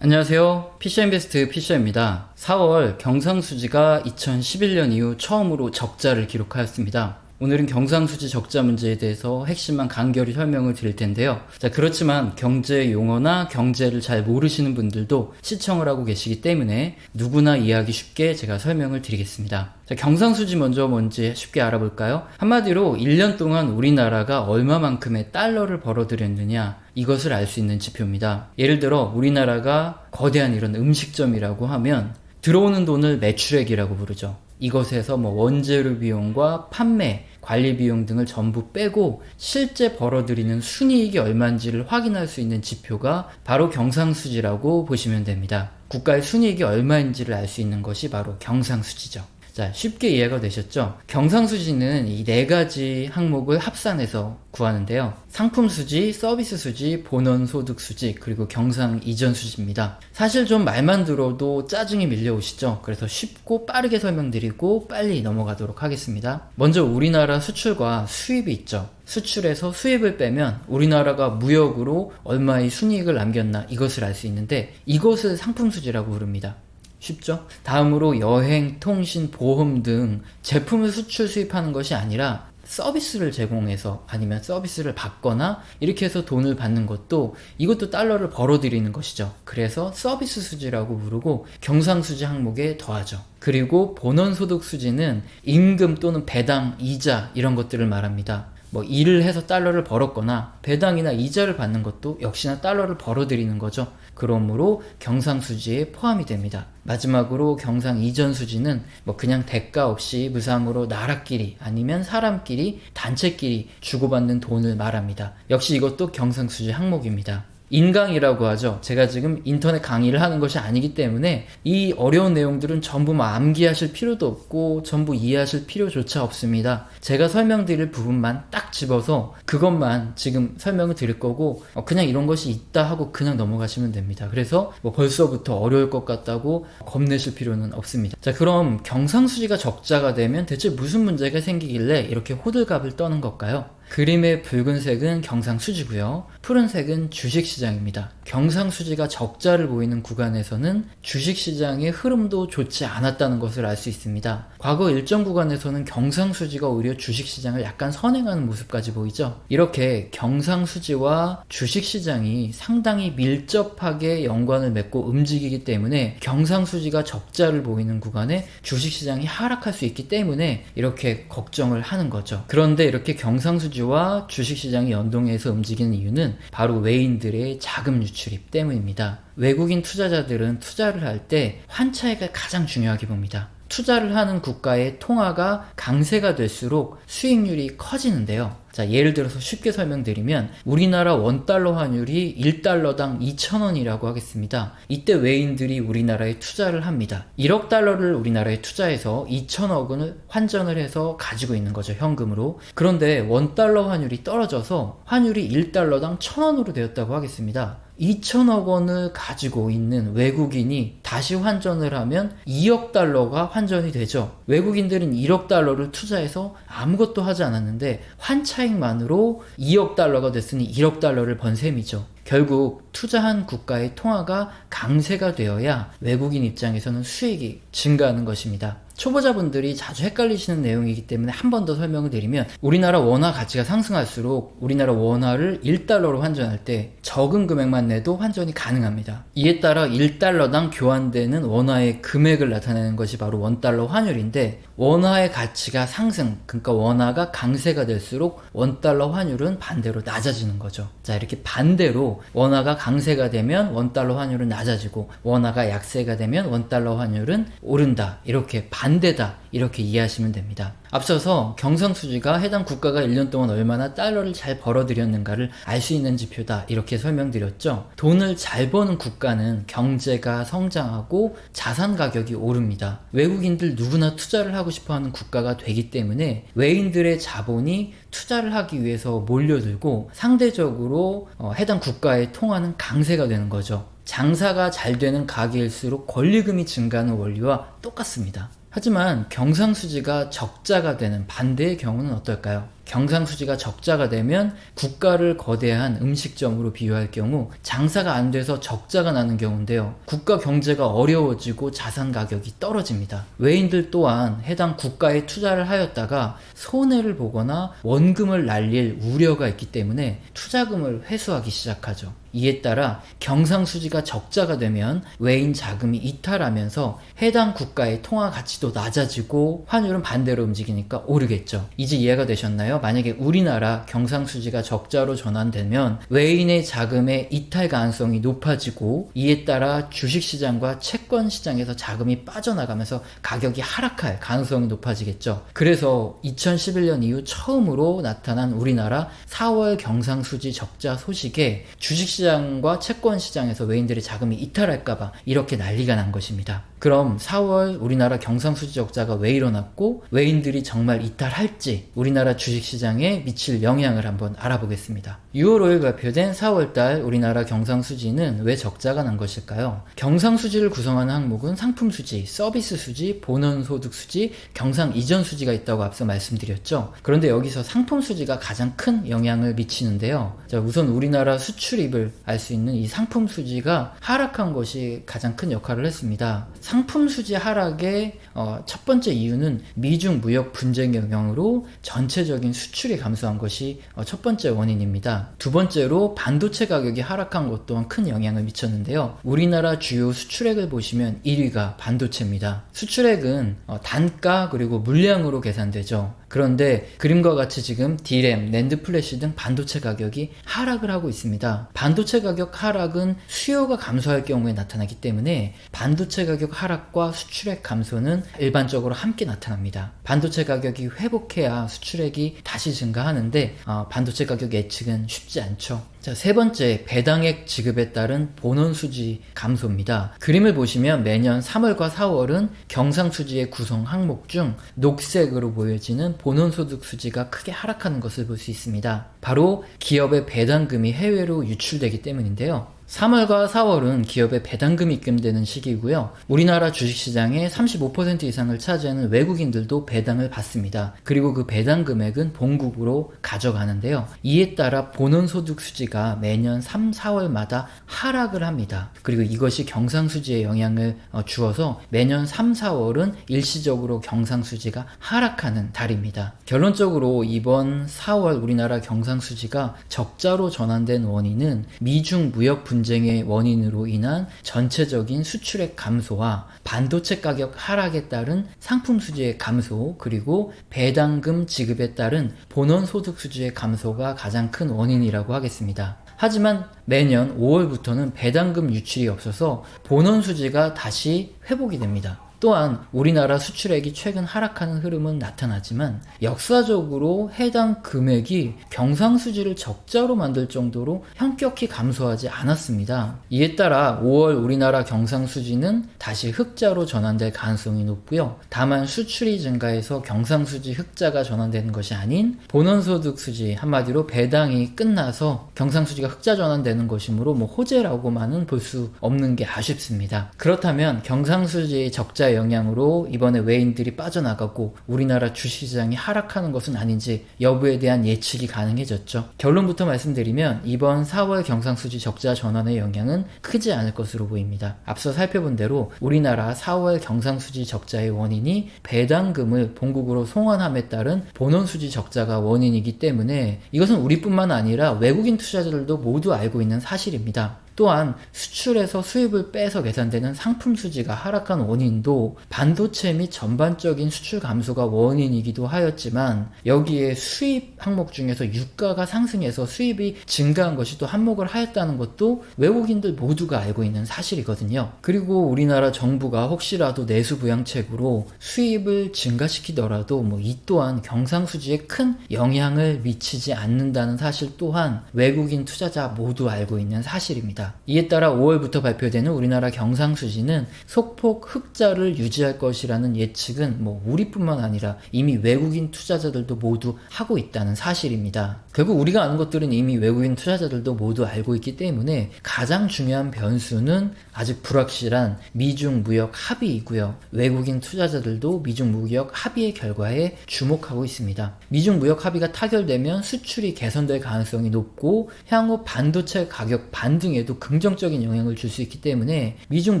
안녕하세요. PC인베스트 피셔입니다. 4월 경상수지가 2011년 이후 처음으로 적자를 기록하였습니다. 오늘은 경상수지 적자 문제에 대해서 핵심만 간결히 설명을 드릴 텐데요. 그렇지만 경제 용어나 경제를 잘 모르시는 분들도 시청을 하고 계시기 때문에 누구나 이해하기 쉽게 제가 설명을 드리겠습니다. 경상수지 먼저 뭔지 쉽게 알아볼까요? 한마디로 1년 동안 우리나라가 얼마만큼의 달러를 벌어들였느냐, 이것을 알 수 있는 지표입니다. 예를 들어 우리나라가 거대한 이런 음식점이라고 하면 들어오는 돈을 매출액이라고 부르죠. 이것에서 원재료 비용과 판매, 관리 비용 등을 전부 빼고 실제 벌어들이는 순이익이 얼마인지를 확인할 수 있는 지표가 바로 경상수지라고 보시면 됩니다. 국가의 순이익이 얼마인지를 알 수 있는 것이 바로 경상수지죠. 자, 쉽게 이해가 되셨죠? 경상수지는 이 네 가지 항목을 합산해서 구하는데요. 상품수지, 서비스수지, 본원소득수지, 그리고 경상이전수지입니다. 사실 좀 말만 들어도 짜증이 밀려오시죠? 그래서 쉽고 빠르게 설명드리고 빨리 넘어가도록 하겠습니다. 먼저 우리나라 수출과 수입이 있죠. 수출에서 수입을 빼면 우리나라가 무역으로 얼마의 순이익을 남겼나, 이것을 알 수 있는데 이것을 상품수지라고 부릅니다. 쉽죠? 다음으로 여행, 통신, 보험 등 제품을 수출 수입하는 것이 아니라 서비스를 제공해서 아니면 서비스를 받거나 이렇게 해서 돈을 받는 것도, 이것도 달러를 벌어들이는 것이죠. 그래서 서비스 수지라고 부르고 경상수지 항목에 더하죠. 그리고 본원소득 수지는 임금 또는 배당, 이자 이런 것들을 말합니다. 일을 해서 달러를 벌었거나 배당이나 이자를 받는 것도 역시나 달러를 벌어들이는 거죠. 그러므로 경상수지에 포함이 됩니다. 마지막으로 경상이전수지는 그냥 대가 없이 무상으로 나라끼리 아니면 사람끼리 단체끼리 주고받는 돈을 말합니다. 역시 이것도 경상수지 항목입니다. 인강이라고 하죠. 제가 지금 인터넷 강의를 하는 것이 아니기 때문에 이 어려운 내용들은 전부 암기하실 필요도 없고 전부 이해하실 필요조차 없습니다. 제가 설명드릴 부분만 딱 집어서 그것만 지금 설명을 드릴 거고, 그냥 이런 것이 있다 하고 그냥 넘어가시면 됩니다. 그래서 벌써부터 어려울 것 같다고 겁내실 필요는 없습니다. 자, 그럼 경상수지가 적자가 되면 대체 무슨 문제가 생기길래 이렇게 호들갑을 떠는 걸까요? 그림의 붉은색은 경상수지고요. 푸른색은 주식시장입니다. 경상수지가 적자를 보이는 구간에서는 주식시장의 흐름도 좋지 않았다는 것을 알 수 있습니다. 과거 일정 구간에서는 경상수지가 오히려 주식시장을 약간 선행하는 모습까지 보이죠. 이렇게 경상수지와 주식시장이 상당히 밀접하게 연관을 맺고 움직이기 때문에 경상수지가 적자를 보이는 구간에 주식시장이 하락할 수 있기 때문에 이렇게 걱정을 하는 거죠. 그런데 이렇게 경상수지와 주식시장이 연동해서 움직이는 이유는 바로 외인들의 자금 유출입 때문입니다. 외국인 투자자들은 투자를 할 때 환차익을 가장 중요하게 봅니다. 투자를 하는 국가의 통화가 강세가 될수록 수익률이 커지는데요. 자, 예를 들어서 쉽게 설명드리면 우리나라 원달러 환율이 1달러당 2,000원이라고 하겠습니다. 이때 외인들이 우리나라에 투자를 합니다. 1억 달러를 우리나라에 투자해서 2,000억 원을 환전을 해서 가지고 있는 거죠, 현금으로. 그런데 원달러 환율이 떨어져서 환율이 1달러당 1,000원으로 되었다고 하겠습니다. 2,000억 원을 가지고 있는 외국인이 다시 환전을 하면 2억 달러가 환전이 되죠. 외국인들은 1억 달러를 투자해서 아무것도 하지 않았는데 환차익만으로 2억 달러가 됐으니 1억 달러를 번 셈이죠. 결국 투자한 국가의 통화가 강세가 되어야 외국인 입장에서는 수익이 증가하는 것입니다. 초보자분들이 자주 헷갈리시는 내용이기 때문에 한 번 더 설명을 드리면, 우리나라 원화 가치가 상승할수록 우리나라 원화를 1달러로 환전할 때 적은 금액만 내도 환전이 가능합니다. 이에 따라 1달러당 교환되는 원화의 금액을 나타내는 것이 바로 원달러 환율인데, 원화의 가치가 상승, 그러니까 원화가 강세가 될수록 원달러 환율은 반대로 낮아지는 거죠. 자, 이렇게 반대로 원화가 강세가 되면 원달러 환율은 낮아지고 원화가 약세가 되면 원달러 환율은 오른다, 이렇게 반대다, 이렇게 이해하시면 됩니다. 앞서서 경상수지가 해당 국가가 1년 동안 얼마나 달러를 잘 벌어들였는가를 알 수 있는 지표다, 이렇게 설명드렸죠. 돈을 잘 버는 국가는 경제가 성장하고 자산 가격이 오릅니다. 외국인들 누구나 투자를 하고 싶어하는 국가가 되기 때문에 외인들의 자본이 투자를 하기 위해서 몰려들고 상대적으로 해당 국가의 통화는 강세가 되는 거죠. 장사가 잘 되는 가게일수록 권리금이 증가하는 원리와 똑같습니다. 하지만 경상수지가 적자가 되는 반대의 경우는 어떨까요? 경상수지가 적자가 되면 국가를 거대한 음식점으로 비유할 경우 장사가 안 돼서 적자가 나는 경우인데요. 국가 경제가 어려워지고 자산 가격이 떨어집니다. 외인들 또한 해당 국가에 투자를 하였다가 손해를 보거나 원금을 날릴 우려가 있기 때문에 투자금을 회수하기 시작하죠. 이에 따라 경상수지가 적자가 되면 외인 자금이 이탈하면서 해당 국가의 통화 가치도 낮아지고 환율은 반대로 움직이니까 오르겠죠. 이제 이해가 되셨나요? 만약에 우리나라 경상수지가 적자로 전환되면 외인의 자금의 이탈 가능성이 높아지고 이에 따라 주식시장과 채권시장에서 자금이 빠져나가면서 가격이 하락할 가능성이 높아지겠죠. 그래서 2011년 이후 처음으로 나타난 우리나라 4월 경상수지 적자 소식에 주식시장과 채권시장에서 외인들의 자금이 이탈할까봐 이렇게 난리가 난 것입니다. 그럼 4월 우리나라 경상수지 적자가 왜 일어났고 외인들이 정말 이탈할지 우리나라 주식시장에 미칠 영향을 한번 알아보겠습니다. 6월 5일 발표된 4월달 우리나라 경상수지는 왜 적자가 난 것일까요? 경상수지를 구성하는 항목은 상품수지, 서비스수지, 본원소득수지, 경상이전수지가 있다고 앞서 말씀드렸죠. 그런데 여기서 상품수지가 가장 큰 영향을 미치는데요. 자, 우선 우리나라 수출입을 알 수 있는 이 상품수지가 하락한 것이 가장 큰 역할을 했습니다. 상품수지 하락의 첫 번째 이유는 미중 무역 분쟁 영향으로 전체적인 수출이 감소한 것이 첫 번째 원인입니다. 두 번째로 반도체 가격이 하락한 것 또한 큰 영향을 미쳤는데요. 우리나라 주요 수출액을 보시면 1위가 반도체입니다. 수출액은 단가 그리고 물량으로 계산되죠. 그런데 그림과 같이 지금 D램, 낸드 플래시 등 반도체 가격이 하락을 하고 있습니다. 반도체 가격 하락은 수요가 감소할 경우에 나타나기 때문에 반도체 가격 하락과 수출액 감소는 일반적으로 함께 나타납니다. 반도체 가격이 회복해야 수출액이 다시 증가하는데 반도체 가격 예측은 쉽지 않죠. 자, 세 번째, 배당액 지급에 따른 본원수지 감소입니다. 그림을 보시면 매년 3월과 4월은 경상수지의 구성 항목 중 녹색으로 보여지는 본원소득 수지가 크게 하락하는 것을 볼 수 있습니다. 바로 기업의 배당금이 해외로 유출되기 때문인데요. 3월과 4월은 기업의 배당금이 입금되는 시기이고요. 우리나라 주식시장의 35% 이상을 차지하는 외국인들도 배당을 받습니다. 그리고 그 배당 금액은 본국으로 가져가는데요. 이에 따라 본원소득 수지가 매년 3, 4월마다 하락을 합니다. 그리고 이것이 경상수지에 영향을 주어서 매년 3, 4월은 일시적으로 경상수지가 하락하는 달입니다. 결론적으로 이번 4월 우리나라 경상수지가 적자로 전환된 원인은 미중 무역 분쟁의 원인으로 인한 전체적인 수출액 감소와 반도체 가격 하락에 따른 상품 수지의 감소, 그리고 배당금 지급에 따른 본원 소득 수지의 감소가 가장 큰 원인이라고 하겠습니다. 하지만 매년 5월부터는 배당금 유출이 없어서 본원 수지가 다시 회복이 됩니다. 또한 우리나라 수출액이 최근 하락하는 흐름은 나타나지만 역사적으로 해당 금액이 경상수지를 적자로 만들 정도로 현격히 감소하지 않았습니다. 이에 따라 5월 우리나라 경상수지는 다시 흑자로 전환될 가능성이 높고요. 다만 수출이 증가해서 경상수지 흑자가 전환되는 것이 아닌 본원소득수지, 한마디로 배당이 끝나서 경상수지가 흑자 전환되는 것이므로 호재라고만은 볼 수 없는 게 아쉽습니다. 그렇다면 경상수지의 적자 영향으로 이번에 외인들이 빠져나가고 우리나라 주식시장이 하락하는 것은 아닌지 여부에 대한 예측이 가능해졌죠. 결론부터 말씀드리면 이번 4월 경상수지 적자 전환의 영향은 크지 않을 것으로 보입니다. 앞서 살펴본 대로 우리나라 4월 경상수지 적자의 원인이 배당금을 본국으로 송환함에 따른 본원수지 적자가 원인이기 때문에 이것은 우리뿐만 아니라 외국인 투자자들도 모두 알고 있는 사실입니다. 또한 수출에서 수입을 빼서 계산되는 상품 수지가 하락한 원인도 반도체 및 전반적인 수출 감소가 원인이기도 하였지만 여기에 수입 항목 중에서 유가가 상승해서 수입이 증가한 것이 또 한몫을 하였다는 것도 외국인들 모두가 알고 있는 사실이거든요. 그리고 우리나라 정부가 혹시라도 내수부양책으로 수입을 증가시키더라도 이 또한 경상수지에 큰 영향을 미치지 않는다는 사실 또한 외국인 투자자 모두 알고 있는 사실입니다. 있습니다. 이에 따라 5월부터 발표되는 우리나라 경상수지는 소폭 흑자를 유지할 것이라는 예측은 우리뿐만 아니라 이미 외국인 투자자들도 모두 하고 있다는 사실입니다. 결국 우리가 아는 것들은 이미 외국인 투자자들도 모두 알고 있기 때문에 가장 중요한 변수는 아직 불확실한 미중 무역 합의이고요. 외국인 투자자들도 미중 무역 합의의 결과에 주목하고 있습니다. 미중 무역 합의가 타결되면 수출이 개선될 가능성이 높고 향후 반도체 가격 반등에도 긍정적인 영향을 줄 수 있기 때문에 미중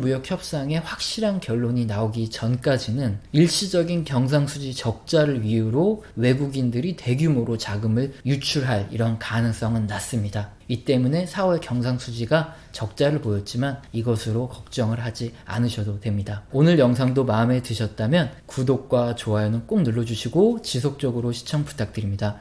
무역 협상에 확실한 결론이 나오기 전까지는 일시적인 경상수지 적자를 이유로 외국인들이 대규모로 자금을 유출할 이런 가능성은 낮습니다. 이 때문에 4월 경상수지가 적자를 보였지만 이것으로 걱정을 하지 않으셔도 됩니다. 오늘 영상도 마음에 드셨다면 구독과 좋아요는 꼭 눌러주시고 지속적으로 시청 부탁드립니다.